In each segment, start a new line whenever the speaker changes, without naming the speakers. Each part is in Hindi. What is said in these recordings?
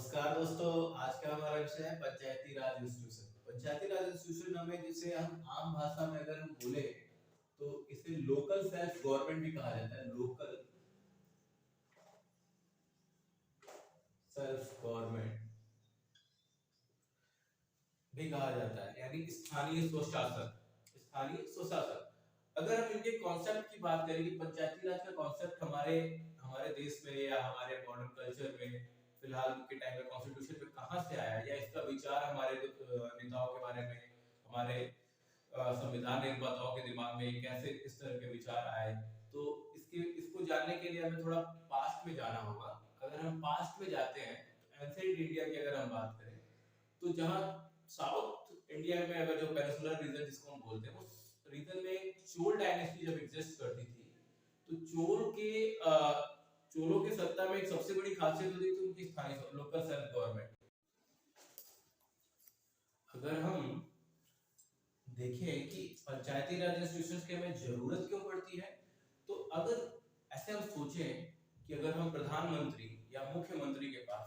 नमस्कार दोस्तों। आज का हमारा विषय है पंचायती राज इंस्टीट्यूशन। पंचायती राज इंस्टीट्यूशन हमें, जिसे हम आम भाषा में अगर हम बोले तो इसे लोकल सेल्फ गवर्नमेंट भी कहा जाता है। लोकल सेल्फ गवर्नमेंट भी कहा जाता है, यानी स्थानीय स्वशासन। स्थानीय स्वशासन, अगर हम इनके कॉन्सेप्ट की बात करें कि पंचायती राज का कॉन्सेप्ट हमारे हमारे देश में या हमारे मॉडर्न कल्चर में फिलहाल के टाइम में कॉन्स्टिट्यूशन में कहां से आया, या इसका विचार हमारे नेताओं के बारे में, हमारे संविधान निर्माताओं के दिमाग में कैसे इस तरह के विचार आए, तो इसको जानने के लिए हमें थोड़ा पास्ट में जाना होगा। अगर हम पास्ट में जाते हैं तो एंशिएंट इंडिया की अगर हम बात करें तो जहां साउथ इंडिया में, अगर जो पेनिनसुलर रीजन जिसको हम बोलते हैं, उस रीजन में चोल डायनेस्टी जब एग्जिस्ट करती थी, तो चोलों के सत्ता में एक सबसे बड़ी खासियत होती थी उनकी स्थानीय लोकल सेल्फ गवर्नमेंट। अगर हम देखें कि पंचायती राज इंस्टीट्यूशंस की हमें जरूरत क्यों पड़ती है, तो अगर ऐसे हम सोचें कि अगर हम प्रधानमंत्री या मुख्यमंत्री के पास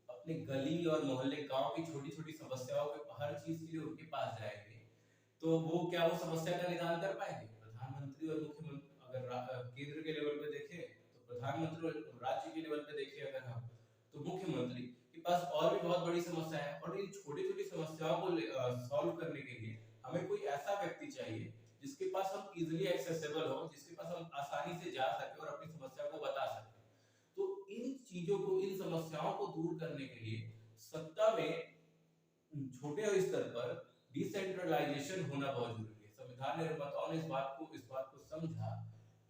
अपने गली और मोहल्ले गांव की छोटी छोटी समस्याओं के हर चीज के लिए उनके पास जाएंगे, तो वो क्या वो समस्या का निदान कर पाएंगे? प्रधानमंत्री और मुख्यमंत्री अगर केंद्र के लेवल पे देखें तो प्रधानमंत्री, और राज्य के लेवल पे देखें अगर हम तो मुख्यमंत्री के पास और भी बहुत बड़ी समस्या है। और इन छोटी छोटी समस्याओं को सॉल्व करने के लिए हमें कोई ऐसा व्यक्ति चाहिए जिसके पास हम इजीली एक्सेसिबल हो, जिसके पास हम आसानी से जा सके और अपनी समस्या को बता सके। तो इन चीजों को, इन समस्याओं को दूर करने के लिए सत्ता में छोटे स्तर पर डिसेंट्रलाइजेशन होना बहुत जरूरी है। संविधान निर्माताओं ने इस बात को समझा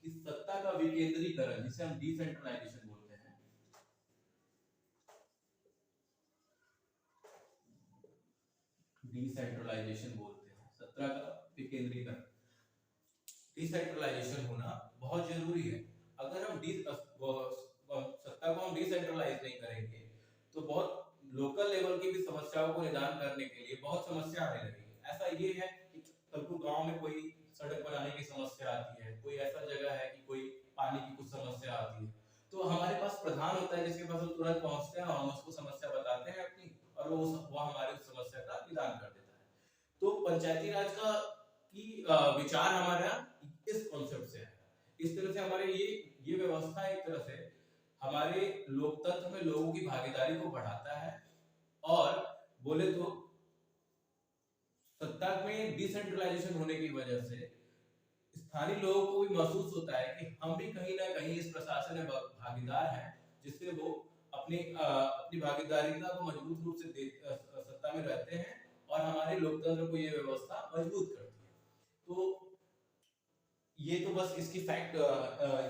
कि सत्ता का विकेंद्रीकरण, जिसे हम डिसेंट्रलाइजेशन बोलते हैं, सत्ता का विकेंद्रीकरण, डिसेंट्रलाइजेशन होना बहुत जरूरी है। अगर हम सत्ता को हम डिसेंट्रलाइज नहीं करेंगे तो बहुत लोकल लेवल की भी समस्याओं को निदान करने के लिए बहुत समस्या आने लगेगी। ऐसा ये है कि कभी गांव में कोई सड़क बनाने की समस्या आती है, कोई ऐसा जगह है कि कोई पानी की कुछ समस्या आती है, तो हमारे पास प्रधान होता है जिसके पास हम तुरंत पहुंचते हैं, हम उसको समस्या बताते हैं अपनी, और वो हमारे उस समस्या का निदान कर देता है। तो पंचायती राज का की विचार हमारा इस कॉन्सेप्ट से है। इस तरह से हमारे ये व्यवस्था एक तरह से हमारे लोकतंत्र में लोगों की भागीदारी को बढ़ाता है, और बोले तो सत्ता में डिसेंट्रलाइजेशन होने की वजह से स्थानीय लोगों को भी महसूस होता है कि हम भी कहीं ना कहीं इस प्रशासन में भागीदार हैं, जिससे वो अपनी भागीदारिता को मजबूत रूप से सत्ता में रहते हैं, और हमारे लोकतंत्र को ये व्यवस्था मजबूत करती है। तो ये तो बस इसकी फैक्ट,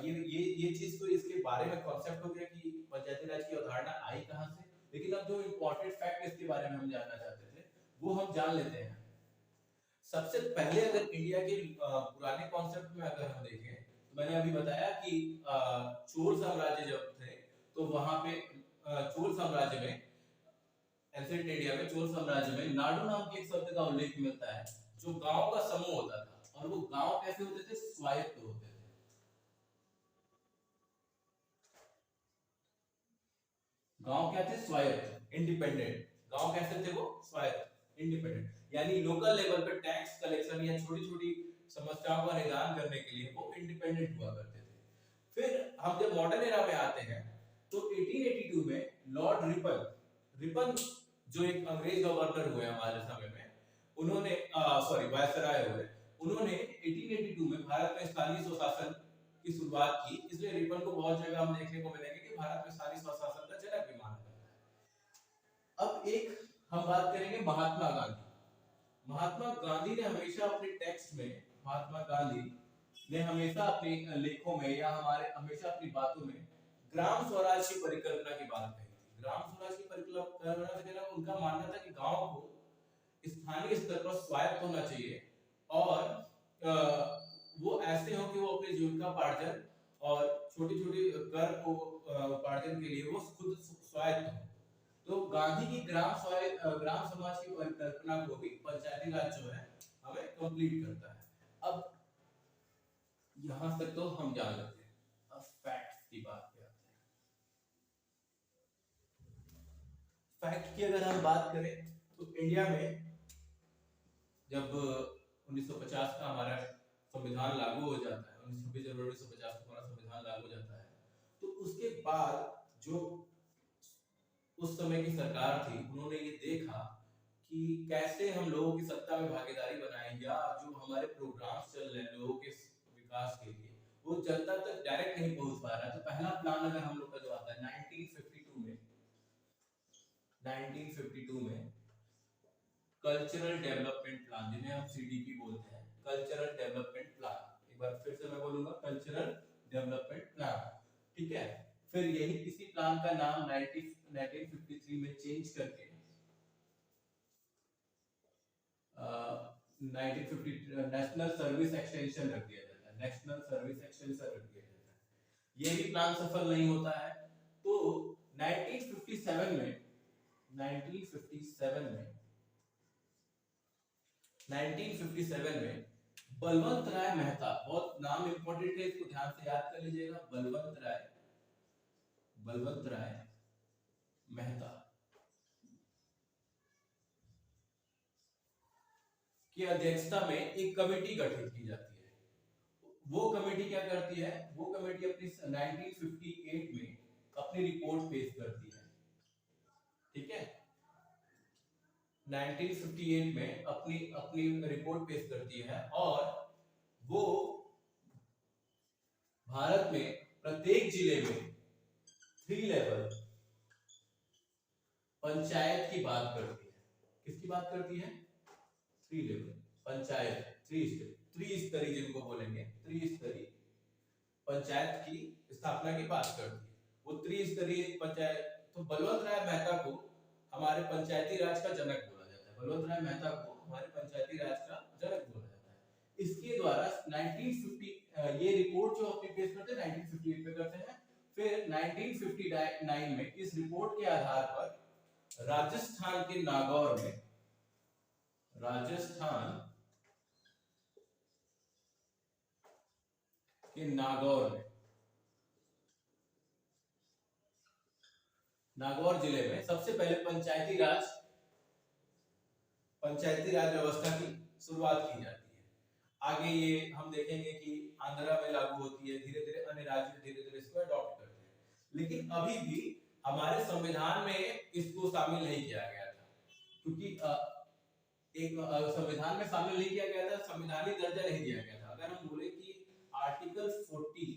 ये चीज तो इसके बारे में कॉन्सेप्ट हो गया कि पंचायती राज की अवधारणा आई कहां से। लेकिन अब जो इम्पोर्टेंट फैक्ट इसके बारे में हम जानना चाहते थे वो हम जान लेते हैं। सबसे पहले अगर इंडिया के पुराने कॉन्सेप्ट में अगर हम देखें तो मैंने अभी बताया कि चोल साम्राज्य जब थे तो वहां पे चोल साम्राज्य में, एंशिएंट इंडिया में चोल साम्राज्य में नाडू नाम के एक शब्द का उल्लेख मिलता है, जो गांव का समूह होता था। और वो गांव कैसे होते थे? स्वायत्त होते थे। गांव क्या थे? स्वायत्त, इंडिपेंडेंट। गांव कैसे थे? वो स्वायत्त, इंडिपेंडेंट, यानी लोकल लेवल पे टैक्स कलेक्शन या छोटी छोटी समस्याओं का निदान करने के लिए वो इंडिपेंडेंट हुआ करते थे। फिर हम जब मॉडर्न एरा में आते हैं तो 1882 में लॉर्ड रिपन जो एक अंग्रेज गवर्नर हुए हमारे समय में, उन्होंने वायसराय हुए, उन्होंने 1882 में भारत में स्थानीय स्वशासन की शुरुआत की। इसलिए रिपन को बहुत जगह हम देखने को मिलेंगे कि भारत में स्थानीय स्वशासन का जनक भी माना जाता है। अब एक हम बात करेंगे महात्मा गांधी। महात्मा गांधी ने हमेशा अपने टेक्स्ट में, महात्मा गांधी ने हमेशा अपने लेखों में या हमेशा अपनी बातों में ग्राम स्वराज की परिकल्पना की बात कही थी। ग्राम स्वराज की परिकल्पना से कहना, उनका मानना था कि गांव को स्थानीय स्तर पर स्वायत्त होना चाहिए, और वो ऐसे हो कि वो अपने जीविकोपार्जन और छोटी छोटी कर को उपार्जन के लिए वो खुद स्वायत्त हो। तो गांधी की ग्राम समाज की परिकल्पना को भी पंचायती राज जो है हमें कंप्लीट करता है। अब यहां तक तो हम जान लेते हैं। अब फैक्ट्स की बात पे आते हैं। फैक्ट की अगर हम बात करें तो इंडिया में जब 1950 का हमारा संविधान लागू हो जाता है, 26 जनवरी 1950 को हमारा संविधान लागू हो जाता है, तो उसके बाद जो उस समय की सरकार थी उन्होंने ये देखा कि कैसे हम लोगों की सत्ता में भागीदारी बनाएं, या जो हमारे प्रोग्राम्स चल रहे हैं लोगों के विकास के लिए वो जनता तक डायरेक्ट नहीं पहुंच पा रहा है। तो पहला प्लान अगर हम लोग का जो आता है 1952 में कल्चरल डेवलपमेंट प्लान, जिन्हें हम सीडीपी बोलते हैं, कल्चरल डेवलपमेंट प्लान, एक बार फिर से मैं बोलूंगा कल्चरल डेवलपमेंट प्लान, ठीक है। फिर यही इसी प्लान का नाम 1953 में चेंज करके 1950 नेशनल सर्विस एक्सटेंशन रख दिया जाता है, नेशनल सर्विस एक्सटेंशन रख दिया जाता है। ये भी प्लान सफल नहीं होता है, तो 1957 में 1957 में बलवंत राय मेहता, बहुत नाम इंपॉर्टेंट है, इसको ध्यान से याद कर लीजिएगा, बलवंत राय मेहता की अध्यक्षता में एक कमेटी गठित की जाती है। वो कमेटी क्या करती है, वो कमेटी अपनी 1958 में अपनी रिपोर्ट पेश करती है, ठीक है। 1958 में अपनी अपनी रिपोर्ट पेश करती है और वो भारत में प्रत्येक जिले में 3 लेवल पंचायत की बात करती है। किसकी बात करती है? 3 लेवल पंचायत, त्रिस्तरीय जिनको बोलेंगे, त्रिस्तरीय पंचायत की स्थापना की बात करती है। वो त्रिस्तरीय पंचायत, तो बलवंत राय मेहता को हमारे पंचायती राज का जनक बोला जाता है, बलवंत राय मेहता को हमारे पंचायती राज का जनक बोला जाता है। इसके द्वारा 1950 ये रिपोर्ट जो अपनी पेश करते हैं 1958 में करते हैं, फिर 1959 में इस रिपोर्ट के आधार पर राजस्थान के नागौर में, राजस्थान के नागौर में, नागौर जिले में सबसे पहले पंचायती राज व्यवस्था की शुरुआत की जाती है। आगे ये हम देखेंगे कि आंध्रा में लागू होती है, धीरे धीरे अन्य राज्य धीरे धीरे इसको अडॉप्ट करते हैं, लेकिन अभी भी हमारे संविधान में इसको शामिल नहीं किया गया था, क्योंकि एक संविधान में शामिल नहीं किया गया था, संवैधानिक दर्जा नहीं दिया गया था। अगर हम बोले कि आर्टिकल 40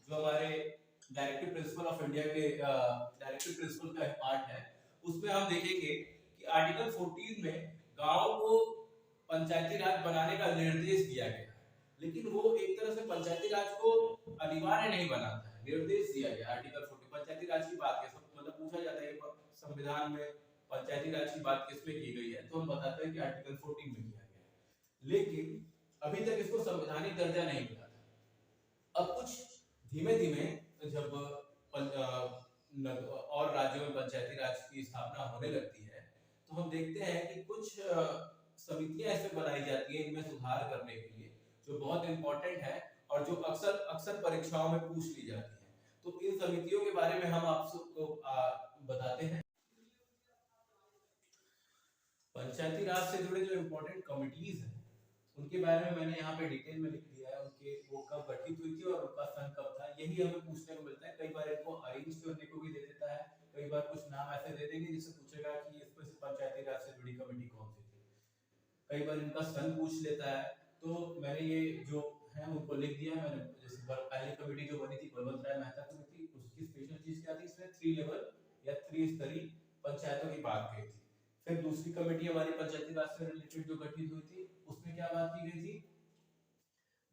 जो हमारे डायरेक्टिव प्रिंसिपल ऑफ इंडिया के डायरेक्टिव प्रिंसिपल का पार्ट है, उसमें हम देखेंगे कि आर्टिकल 14 में गांव को पंचायती राज बनाने का निर्देश दिया गया है, लेकिन वो एक तरह से पंचायती राज को अनिवार्य नहीं बनाता है, निर्देश दिया गया। आर्टिकल 40 पंचायती राज की बात है, मतलब पूछा जाता है संविधान में पंचायती राज की बात किसमें की गई है, तो हम बताते हैं कि आर्टिकल 14 में किया गया है, लेकिन अभी तक इसको संवैधानिक दर्जा नहीं मिला था। अब कुछ धीमे धीमे जब और राज्यों में पंचायती राज की स्थापना होने लगती है, तो हम देखते हैं कि कुछ समितियां ऐसे बनाई जाती हैं इनमें सुधार करने के लिए, जो बहुत इंपॉर्टेंट है और जो अक्सर परीक्षाओं में पूछ ली जाती है। तो इन समितियों के बारे में हम आप सबको बताते हैं। पंचायती राज से जुड़े जो इम्पोर्टेंट कमिटीज हैं उनके बारे में मैंने यहाँ पे डिटेल में लिख दिया है, उनके वो कब गठित हुई थी और उनका सन कब था, यही हमें पूछने को मिलता है। कई बार इनको अरेंज करने को भी दे देता है, कई बार कुछ नाम ऐसे दे देंगे जिससे पूछेगा कि इसमें से पंचायती राज से जुड़ी कमेटी कौन सी थी, कई बार इनका सन पूछ लेता है। तो मैंने ये जो है उनको लिख दिया। मैंने जैसे पहली कमेटी जो बनी थी बलवंत राय मेहता कमेटी, उसकी स्पेशल चीज क्या थी, इसमें 3 लेवल या त्रिस्तरीय पंचायतों की बात की थी। फिर दूसरी कमेटी हमारी पंचायती राज से रिलेटेड जो गठित हुई थी, उसमें क्या बात की गई थी,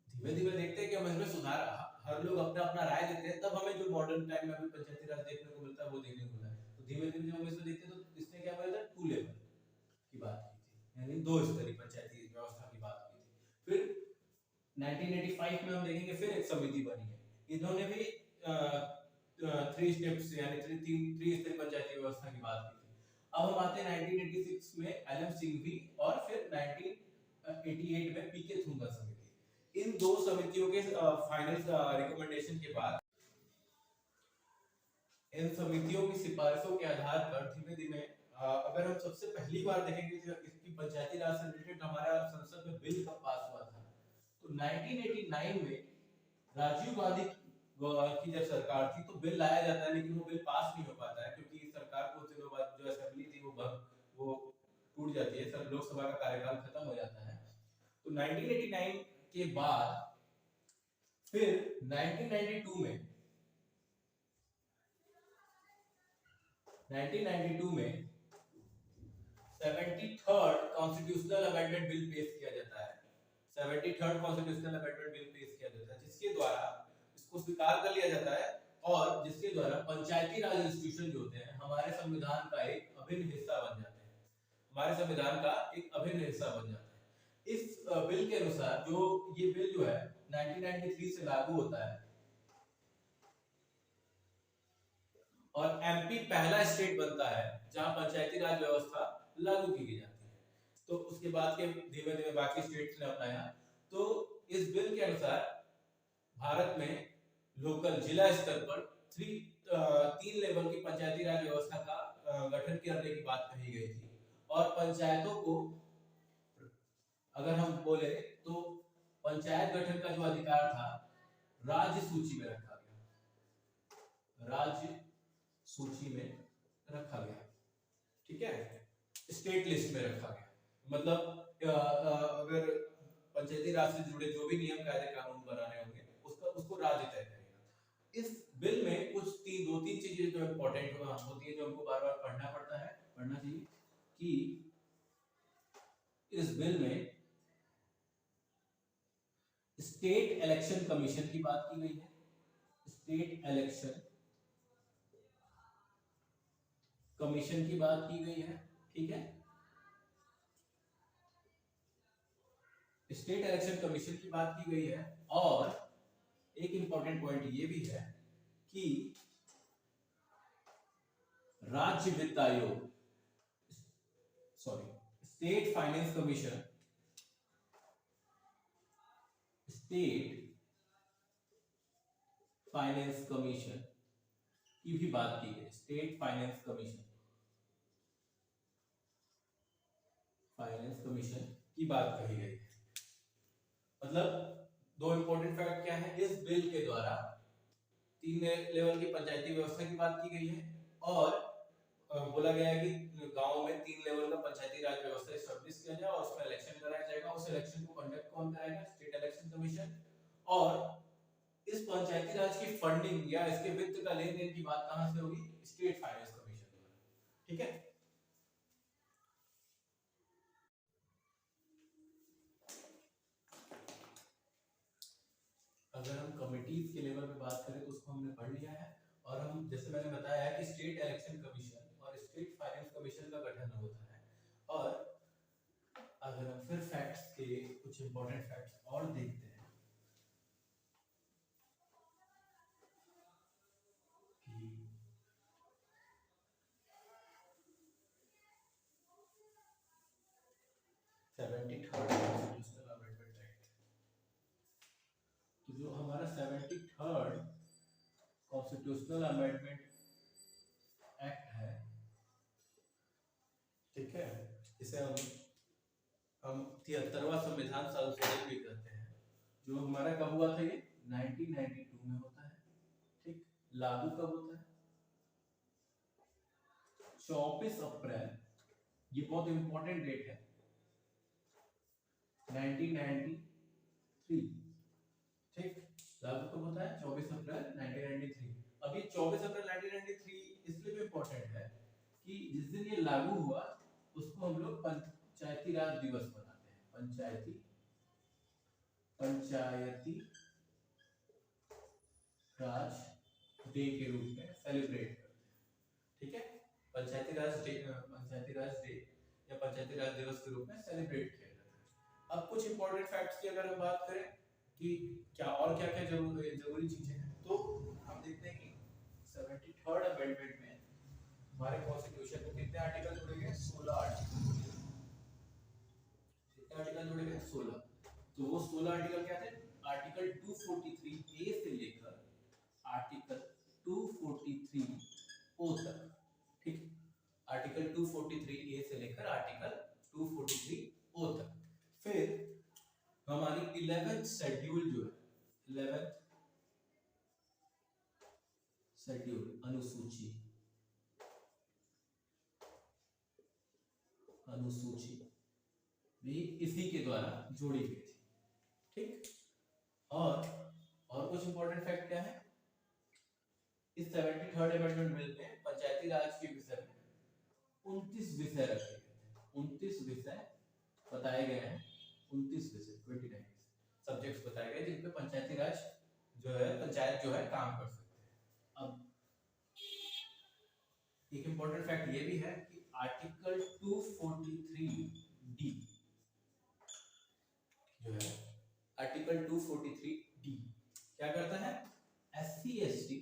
धीमे धीमे देखते हैं कि हम इसमें सुधार, हर लोग अपना अपना राय देते हैं, तब हमें जो मॉडर्न टाइम में अभी पंचायती राज देखने को मिलता है वो देखने को मिलता है। तो धीमे धीमे जब हम इसमें देखते हैं तो इसने क्या बोला था, 2 लेवल की बात की थी, यानी 2 स्तरीय पंचायती व्यवस्था की बात की थी। फिर 1985 में हम देखेंगे फिर एक समिति बनी है, इन्होंने भी 3 स्टेप्स यानी 3 स्तरीय पंचायती व्यवस्था की बात की थी। अब हम आते हैं 1986 में एलएम सिंघवी और फिर 1988 में पीके थुंगा समिति। इन 2 समितियों के फाइनल रिकमेंडेशन के बाद, इन समितियों की सिफारिशों के आधार पर धीमे धीमे अगर हम सबसे पहली बार देखेंगे जो इसकी पंचायती राज से रिलेटेड हमारा संसद में बिल कब पास हुआ था, तो 1989 में राजीव गांधी की जब सरकार थी तो बिल लाया जाता है, लेकिन वो बिल पास नहीं हो पाता है क्योंकि सरकार को कुछ दिनों बाद जो असेंबली थी वो टूट जाती है, सब लोकसभा का कार्यकाल खत्म हो जाता है। तो 1989 के बाद फिर 1992 में 73rd कॉन्स्टिट्यूशनल अमेंडमेंट बिल पेश किया जाता है। 73rd कॉन्स्टिट्यूशनल अमेंडमेंट बिल पेश किया जाता है जिसके द्वारा इसको स्वीकार कर लिया जाता है और जिसके द्वारा पंचायती राज इंस्टीट्यूशन जो होते हैं हमारे संविधान का एक अभिन्न हिस्सा बन जाते हैं, हमारे संविधान का एक अभिन्न हिस्सा बन जाता है। इस बिल के अनुसार जो ये बिल जो है 1993 से लागू होता है और एमपी पहला स्टेट बनता है जहां पंचायती राज व्यवस्था लागू की जाती है। तो उसके बाद के धीमे धीमे बाकी स्टेट्स ने अपनाया। तो इस बिल के अनुसार भारत में लोकल जिला स्तर पर तीन लेवल की पंचायती राज व्यवस्था का गठन करने की बात कही गई थी और पंचायतों को अगर हम बोले तो पंचायत गठन का जो अधिकार था राज्य सूची में रखा गया, राज्य सूची में रखा गया, ठीक है, स्टेट लिस्ट में रखा गया। मतलब अगर पंचायती राज से जुड़े जो भी नियम कायदे कानून बनाने होंगे उसको राज्य तय करेगा। इस बिल में कुछ दो तीन चीजें जो इम्पोर्टेंट होती है जो हमको बार बार पढ़ना चाहिए कि इस बिल में स्टेट इलेक्शन कमीशन की बात की गई है, स्टेट इलेक्शन कमीशन की बात की गई है, ठीक है, स्टेट इलेक्शन कमीशन की बात की गई है। और एक इंपॉर्टेंट पॉइंट ये भी है कि राज्य वित्त आयोग state finance commission, state finance commission की भी बात की गई, स्टेट फाइनेंस कमीशन की बात कही गई। मतलब दो इंपॉर्टेंट फैक्ट क्या है, इस बिल के द्वारा तीन लेवल की पंचायती व्यवस्था की बात की गई है और बोला गया है कि गांव में तीन लेवल का पंचायती राज व्यवस्था एस्टैब्लिश किया जाए और उसमें इलेक्शन कराया जाएगा। उस इलेक्शन को कंडक्ट कौन कराएगा, स्टेट इलेक्शन कमीशन। और इस पंचायती राज की फंडिंग या इसके वित्त का लेन देन की बात कहां से होगी, स्टेट फाइनेंस कमीशन द्वारा, ठीक है। अगर हम कमिटीज के लेवल पे बात करें तो उसको हमने पढ़ लिया है और हम जैसे मैंने बताया कि स्टेट इलेक्शन कमीशन और स्टेट फाइनेंस कमीशन का गठन होता है। और अगर हम फिर फैक्ट्स के कुछ इंपॉर्टेंट फैक्ट्स और देखते हैं कि 73rd कॉन्स्टिट्यूशनल अमेंडमेंट एक्ट, तो जो हमारा 73rd कॉन्स्टिट्यूशनल अमेंडमेंट एक्ट है, ठीक है, इसे हम 73वां संविधान संशोधन भी कहते हैं, जो हमारा कब हुआ था, ये 1992 में होता है, ठीक। लागू कब होता है, 24 अप्रैल, ये बहुत इंपॉर्टेंट डेट है, 1993, ठीक। लागू कब होता है, 24 अप्रैल 1993। अब ये 24 अप्रैल 1993 इसलिए भी इंपॉर्टेंट है कि जिस दिन ये लागू हुआ उसको हम लोग पंचायती राज दिवस मनाते हैं, पंचायती राज डे के रूप में सेलिब्रेट करते हैं, ठीक है। पंचायती राज डे या पंचायती राज दिवस के रूप में सेलिब्रेट किया जाता है। अब कुछ इंपॉर्टेंट फैक्ट्स की अगर हम बात करें कि क्या क्या जरूरी चीजें हैं, तो हम देखते हैं कि 73rd अमेंडमेंट में हमारे कॉन्स्टिट्यूशन में कितने आर्टिकल जुड़े गए, 16 आर्टिकल, कितने आर्टिकल जुड़े गए, 16। तो वो 16 आर्टिकल क्या थे, आर्टिकल 243 ए से लेकर आर्टिकल 243 ओ तक, ठीक। आर्टिकल 243 शेड्यूल जो है 11th शेड्यूल अनुसूची भी इसी के द्वारा जोड़ी गई थी। ठीक, और कुछ इंपॉर्टेंट फैक्ट क्या है, इस 73rd अमेंडमेंट बिल में पंचायती राज के विषय में 29 विषय रखे गए हैं, 29 विषय बताए गए हैं, 29 विषय 29 सब्जेक्ट्स बताए गए जिन पे पंचायती राज जो है पंचायत जो है काम कर सकते हैं। अब एक इंपॉर्टेंट फैक्ट ये भी है कि आर्टिकल 243 डी जो है, आर्टिकल 243 डी क्या करता है, एससी एसटी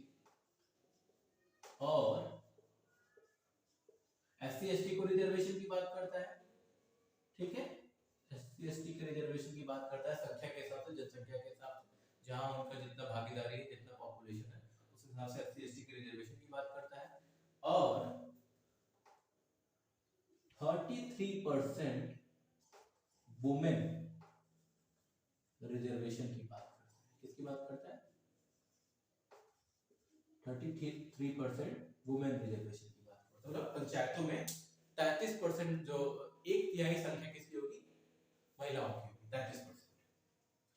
को रिजर्वेशन की बात करता है। ठीक है, एससी एसटी के रिजर्वेशन की बात करता है संख्या के हिसाब से, जनसंख्या के हिसाब से, जहां उनका जितना भागीदारी है, जितना पॉपुलेशन है, उस हिसाब से एससी एसटी के रिजर्वेशन की बात करता है। और 33% वुमेन रिजर्वेशन की बात करता है। किसकी बात करता है, 33% वुमेन रिजर्वेशन की बात करता है। मतलब पंचायतों में 33% जो एक तिहाई संख्या किसकी होगी, महिलाओं की होगी, 33%।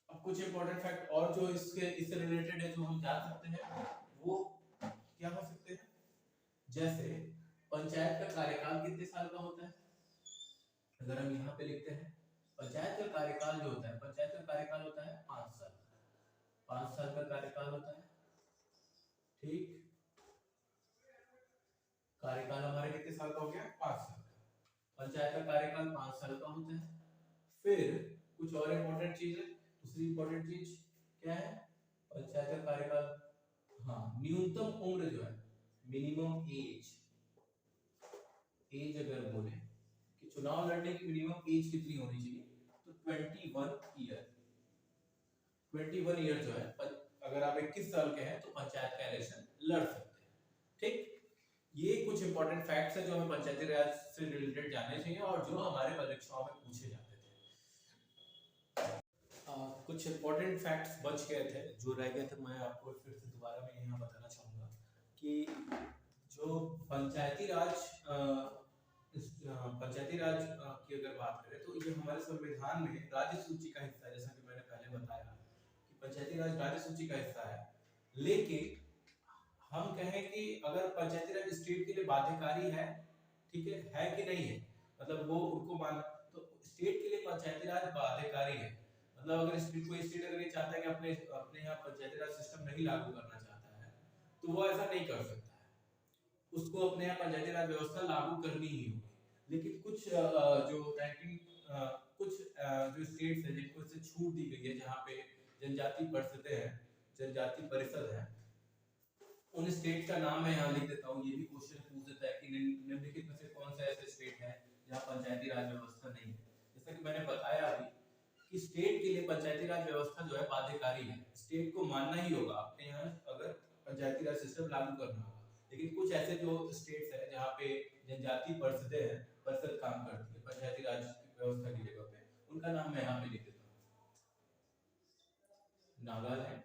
अब कुछ इंपॉर्टेंट फैक्ट और जो इससे रिलेटेड है जो हम जान सकते हैं वो क्या हो सकते हैं, जैसे पंचायत का कार्यकाल कितने साल का होता है, अगर हम यहाँ पे लिखते हैं पंचायत का कार्यकाल जो होता है, पंचायत का कार्यकाल होता है 5 साल, 5 साल का कार्यकाल होता है। ठीक, कार्यकाल हमारे कितने साल का हो गया, 5 साल का। पंचायत का कार्यकाल 5 साल का होता है। फिर कुछ और इंपॉर्टेंट चीज है, दूसरी इंपॉर्टेंट चीज क्या है, पंचायत का कार्यकाल, हाँ, न्यूनतम उम्र जो है, मिनिमम एज अगर बोले कि चुनाव लड़ने की मिनिमम एज कितनी होनी चाहिए, तो 21 ईयर जो है, अगर आप 21 साल के हैं तो पंचायत का इलेक्शन लड़ सकते हैं। ठीक, ये कुछ इंपॉर्टेंट फैक्ट्स है जो हमें पंचायती राज से रिलेटेड जानने चाहिए और जो हमारे परीक्षाओं में पूछे जाते थे। कुछ इंपॉर्टेंट फैक्ट्स बच गए थे, जो रह गए थे, मैं आपको फिर से दोबारा मैं यहाँ बताना चाहूँगा कि जो पंचायती राज की अगर बात करें तो ये हमारे संविधान में राज्य सूची का हिस्सा है, जैसा कि मैंने पहले बताया कि पंचायती राज राज्य सूची का हिस्सा है। लेकिन हम कहें कि अगर पंचायती राज स्टेट के लिए बाध्यकारी है, ठीक है कि नहीं है, मतलब वो उनको मान, तो स्टेट के लिए पंचायती राज बाध्यकारी है। मतलब अगर कोई स्टेट अगर ये चाहता है कि अपने यहाँ पंचायती राज सिस्टम नहीं लागू करना चाहता है तो वो ऐसा नहीं कर सकता है, उसको अपने यहाँ पंचायती राज व्यवस्था लागू करनी ही होगी। लेकिन कुछ जो स्टेट्स है जिनको इससे छूट दी गई है, जहाँ पे जनजाति परिषदें हैं, जनजाति परिषद है, उन स्टेट का नाम मैं यहाँ लिख देता हूँ। ये भी क्वेश्चन पूछ देता है कि निम्नलिखित में से कौन सा ऐसा स्टेट है जहाँ पंचायती राज व्यवस्था नहीं है। जैसा कि मैंने बताया अभी कि स्टेट के लिए पंचायती राज व्यवस्था जो है बाध्यकारी है, स्टेट को मानना ही होगा अपने यहाँ अगर पंचायती राज सिस्टम लागू करना होगा। लेकिन कुछ ऐसे जो स्टेट्स है जहाँ पे जनजाति परिषदें हैं, परिषद काम करती है पंचायती राज व्यवस्था की जगह पे, उनका नाम मैं यहाँ पे लिख देता हूँ। नागालैंड,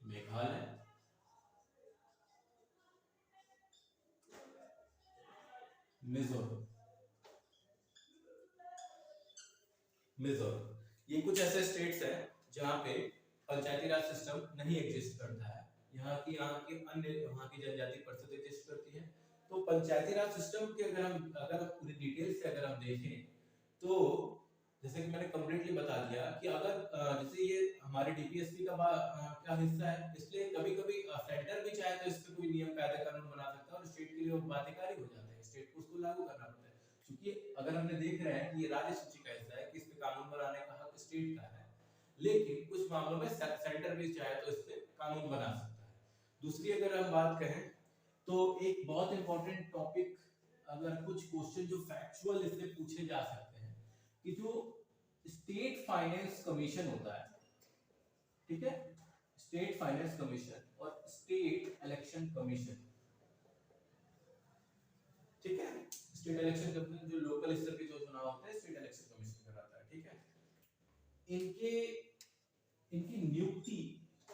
मेघालय, मिजोरम, ये कुछ ऐसे स्टेट्स हैं जहाँ पे पंचायती राज सिस्टम नहीं एग्जिस्ट करता है। यहाँ की वहाँ की जनजाति परिषद एग्जिस्ट करती है। तो पंचायती राज सिस्टम के अगर पूरी डिटेल से अगर हम देखें तो जैसे कि मैंने कंप्लीटली बता दिया कि अगर जैसे ये हमारे डीपीएसपी का हिस्सा है, इसलिए कभी-कभी सेंटर भी चाहे तो इस पे कोई नियम कायदे कानून बना सकता है और स्टेट के लिए वो बाध्यकारी हो जाते हैं, स्टेट को उसको लागू करना पड़ता है। क्योंकि अगर हमने देख रहे हैं कि ये राज्य सूची का हिस्सा है कि इस पे कानून बनाने का हक स्टेट का है, लेकिन कुछ मामलों में सेंटर भी चाहे तो इस पे कानून बना सकता है। दूसरी अगर हम बात करें तो एक बहुत इंपॉर्टेंट टॉपिक, अगर कुछ क्वेश्चन जो फैक्चुअल इससे पूछे जा सकते हैं कि जो स्टेट फाइनेंस कमीशन होता है, ठीक है, स्टेट फाइनेंस कमीशन और स्टेट इलेक्शन कमीशन, ठीक है, स्टेट इलेक्शन कमीशन जो लोकल स्तर के जो चुनाव होते हैं, स्टेट इलेक्शन इनके इनकी नियुक्ति,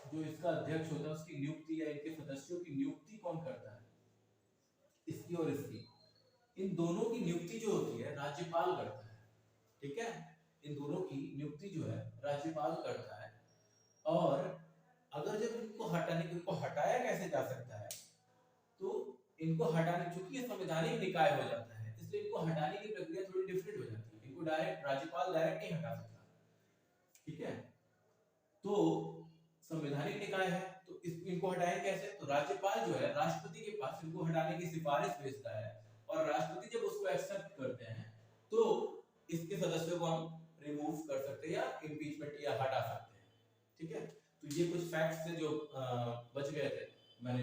जो इसका अध्यक्ष होता है उसकी नियुक्ति या इनके सदस्यों की नियुक्ति कौन करता है, इसकी और इसकी, इन दोनों की नियुक्ति जो होती है राज्यपाल करता है। ठीक है, इन दोनों की नियुक्ति जो है राज्यपाल करता है। और अगर जब इनको हटाने, इनको हटाया कैसे जा सकता है, तो इनको हटाने, चूंकि ये संवैधानिक निकाय हो जाता है इसलिए इनको हटाने की प्रक्रिया थोड़ी डिफरेंट हो जाती है। इनको डायरेक्ट राज्यपाल डायरेक्ट नहीं हटा सकता। ठीक है, तो संवैधानिक निकाय है तो इनको हटाएं कैसे, तो राज्यपाल जो है राष्ट्रपति के पास इनको हटाने की सिफारिश भेजता है और राष्ट्रपति जब उसको एक्सेप्ट करते हैं तो इसके सदस्यों को हम रिमूव कर सकते हैं या इम्पीचमेंट या हटा सकते हैं। ठीक है, तो ये कुछ फैक्ट्स थे जो बच गए थे, मैंने